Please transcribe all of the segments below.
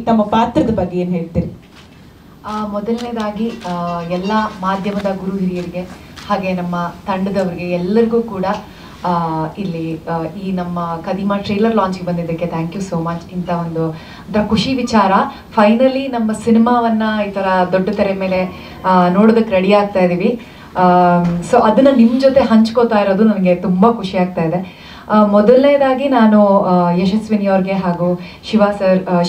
ತಮ್ಮ ಪಾತ್ರದ ಬಗ್ಗೆ ಏನು ಹೇಳ್ತೀರಿ? ಮೊದಲನೇದಾಗಿ ಎಲ್ಲ ಮಾಧ್ಯಮದ ಗುರು ಹಿರಿಯರಿಗೆ ಹಾಗೆ ನಮ್ಮ ತಂಡದವರಿಗೆ ಎಲ್ಲರಿಗೂ ಕೂಡ ಇಲ್ಲಿ ಈ ನಮ್ಮ ಕದಿಮಾ ಟ್ರೇಲರ್ ಲಾಂಚಿಗೆ ಬಂದಿದ್ದಕ್ಕೆ ಥ್ಯಾಂಕ್ ಯು ಸೋ ಮಚ್. ಇಂಥ ಒಂದು ಒಂಥರ ಖುಷಿ ವಿಚಾರ, ಫೈನಲಿ ನಮ್ಮ ಸಿನಿಮಾವನ್ನು ಈ ಥರ ದೊಡ್ಡ ತೆರೆ ಮೇಲೆ ನೋಡೋದಕ್ಕೆ ರೆಡಿ ಆಗ್ತಾ ಇದ್ದೀವಿ. ಸೊ ಅದನ್ನು ನಿಮ್ಮ ಜೊತೆ ಹಂಚ್ಕೋತಾ ಇರೋದು ನನಗೆ ತುಂಬ ಖುಷಿ ಆಗ್ತಾ ಇದೆ. ಮೊದಲನೇದಾಗಿ ನಾನು ಯಶಸ್ವಿನಿ ಅವ್ರಿಗೆ ಹಾಗೂ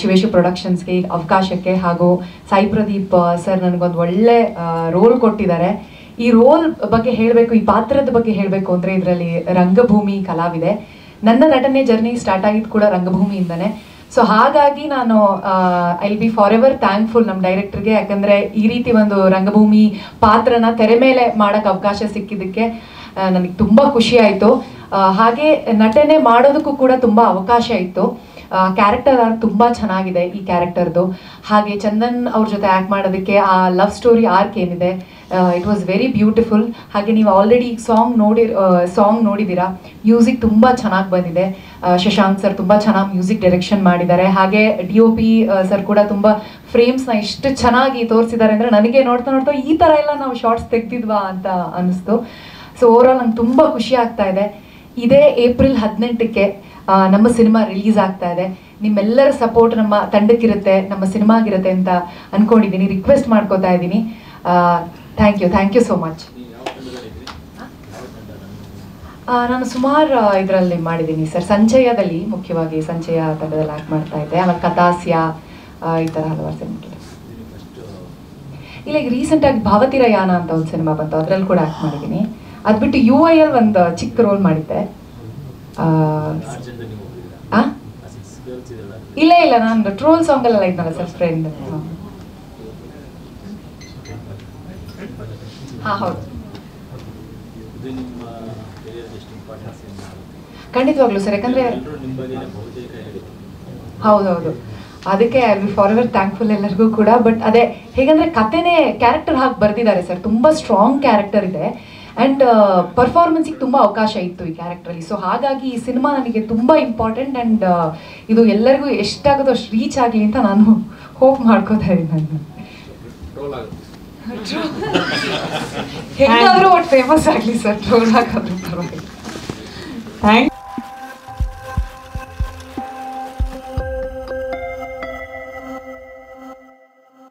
ಶಿವೇಶು ಪ್ರೊಡಕ್ಷನ್ಸ್ಗೆ ಈ ಅವಕಾಶಕ್ಕೆ ಹಾಗೂ ಸಾಯಿ ಪ್ರದೀಪ್ ಸರ್ ನನಗೊಂದು ಒಳ್ಳೆ ರೋಲ್ ಕೊಟ್ಟಿದ್ದಾರೆ. ಈ ರೋಲ್ ಬಗ್ಗೆ ಹೇಳಬೇಕು, ಈ ಪಾತ್ರದ ಬಗ್ಗೆ ಹೇಳಬೇಕು ಅಂದರೆ ಇದರಲ್ಲಿ ರಂಗಭೂಮಿ ಕಲಾವಿದೆ. ನನ್ನ ನಟನೆ ಜರ್ನಿ ಸ್ಟಾರ್ಟ್ ಆಗಿದ್ದು ಕೂಡ ರಂಗಭೂಮಿಯಿಂದನೇ. ಸೊ ಹಾಗಾಗಿ ನಾನು I will be for ever thankful ನಮ್ಮ ಡೈರೆಕ್ಟರ್ಗೆ. ಯಾಕಂದರೆ ಈ ರೀತಿ ಒಂದು ರಂಗಭೂಮಿ ಪಾತ್ರನ ತೆರೆ ಮೇಲೆ ಮಾಡೋಕ್ಕೆ ಅವಕಾಶ ಸಿಕ್ಕಿದ್ದಕ್ಕೆ ನನಗೆ ತುಂಬ ಖುಷಿ ಆಯಿತು. ಹಾಗೆ ನಟನೆ ಮಾಡೋದಕ್ಕೂ ಕೂಡ ತುಂಬ ಅವಕಾಶ ಇತ್ತು. ಕ್ಯಾರೆಕ್ಟರ್ ಆರ್ಕ್ ತುಂಬ ಚೆನ್ನಾಗಿದೆ ಈ ಕ್ಯಾರೆಕ್ಟರ್ದು. ಹಾಗೆ ಚಂದನ್ ಅವ್ರ ಜೊತೆ ಆ್ಯಕ್ಟ್ ಮಾಡೋದಕ್ಕೆ ಆ ಲವ್ ಸ್ಟೋರಿ ಆರ್ಕ್ ಏನಿದೆ, ಇಟ್ ವಾಸ್ ವೆರಿ ಬ್ಯೂಟಿಫುಲ್. ಹಾಗೆ ನೀವು ಆಲ್ರೆಡಿ ಸಾಂಗ್ ನೋಡಿದ್ದೀರಾ, ಮ್ಯೂಸಿಕ್ ತುಂಬ ಚೆನ್ನಾಗಿ ಬಂದಿದೆ. ಶಶಾಂಕ್ ಸರ್ ತುಂಬ ಚೆನ್ನಾಗಿ ಮ್ಯೂಸಿಕ್ ಡೈರೆಕ್ಷನ್ ಮಾಡಿದ್ದಾರೆ. ಹಾಗೆ DOP ಸರ್ ಕೂಡ ತುಂಬ ಫ್ರೇಮ್ಸ್ನ ಎಷ್ಟು ಚೆನ್ನಾಗಿ ತೋರಿಸಿದ್ದಾರೆ ಅಂದರೆ ನನಗೆ ನೋಡ್ತಾ ನೋಡ್ತಾ ಈ ಥರ ಎಲ್ಲ ನಾವು ಶಾರ್ಟ್ಸ್ ತೆಗ್ದಿದ್ವಾ ಅಂತ ಅನ್ನಿಸ್ತು. ಸೊ ಓವರಾಲ್ ನಂಗೆ ತುಂಬ ಖುಷಿ ಆಗ್ತಾ ಇದೆ. ಇದೇ ಏಪ್ರಿಲ್ 18ಕ್ಕೆ ನಮ್ಮ ಸಿನಿಮಾ ರಿಲೀಸ್ ಆಗ್ತಾ ಇದೆ. ನಿಮ್ಮೆಲ್ಲರ ಸಪೋರ್ಟ್ ನಮ್ಮ ತಂಡಕ್ಕಿರುತ್ತೆ, ನಮ್ಮ ಸಿನಿಮಾಗಿರುತ್ತೆ ಅಂತ ಅಂದ್ಕೊಂಡಿದ್ದೀನಿ, ರಿಕ್ವೆಸ್ಟ್ ಮಾಡ್ಕೋತಾ ಇದ್ದೀನಿ. Thank you so much. ನಾನು ಸುಮಾರು ಇದರಲ್ಲಿ ಮಾಡಿದ್ದೀನಿ ಸರ್. ಸಂಚಯದಲ್ಲಿ, ಮುಖ್ಯವಾಗಿ ಸಂಚಯ ತಂಡದಲ್ಲಿ ಆ್ಯಕ್ಟ್ ಮಾಡ್ತಾ ಇದ್ದೆ. ಆಮೇಲೆ ಕಥಾಸ್ಯ, ಈ ಥರ ಹಲವಾರು ಸಿನಿಮಾ. ಇಲ್ಲ, ಈಗ ರೀಸೆಂಟಾಗಿ ಭಾವತಿರಯಾನ ಅಂತ ಒಂದು ಸಿನಿಮಾ ಬಂತು, ಅದರಲ್ಲಿ ಕೂಡ ಆ್ಯಕ್ಟ್ ಮಾಡಿದ್ದೀನಿ. ಅದು ಬಿಟ್ಟು UIL ಒಂದು ಚಿಕ್ಕ ರೋಲ್ ಮಾಡಿದ್ದೆ. ಇಲ್ಲ ನಾನು ಟ್ರೋಲ್ ಸಾಂಗಲ್ಲೆಲ್ಲ ಇದ್ನಲ್ಲ ಸರ್, ಫ್ರೆಂಡ್. ಹೌದು, ಖಂಡಿತವಾಗ್ಲೂ ಸರ್. ಯಾಕಂದ್ರೆ ಹೌದೌದು, ಅದಕ್ಕೆ I will for ever thankful ಎಲ್ಲರಿಗೂ ಕೂಡ. ಬಟ್ ಅದೇ ಹೇಗಂದ್ರೆ ಕಥೆನೇ ಕ್ಯಾರೆಕ್ಟರ್ ಹಾಕಿ ಬರ್ತಿದ್ದಾರೆ ಸರ್. ತುಂಬ ಸ್ಟ್ರಾಂಗ್ ಕ್ಯಾರೆಕ್ಟರ್ ಇದೆ ಆ್ಯಂಡ್ ಪರ್ಫಾರ್ಮೆನ್ಸಿಗೆ ತುಂಬ ಅವಕಾಶ ಇತ್ತು ಈ ಕ್ಯಾರೆಕ್ಟ್ರಲ್ಲಿ. ಸೊ ಹಾಗಾಗಿ ಈ ಸಿನಿಮಾ ನನಗೆ ತುಂಬ ಇಂಪಾರ್ಟೆಂಟ್ ಆ್ಯಂಡ್ ಇದು ಎಲ್ಲರಿಗೂ ಎಷ್ಟಾಗೋದು ಅಷ್ಟು ರೀಚ್ ಆಗಲಿ ಅಂತ ನಾನು ಹೋಪ್ ಮಾಡ್ಕೋತಾ ಇದ್ದೀನಿ. ನಾನು ಹೇಗಾದರೂ ಒಟ್ಟು ಫೇಮಸ್ ಆಗಲಿ ಸರ್, ಟ್ರೋಲ್ ಆಗೋದು ಪರವಾಗಿಲ್ಲ. ಥ್ಯಾಂಕ್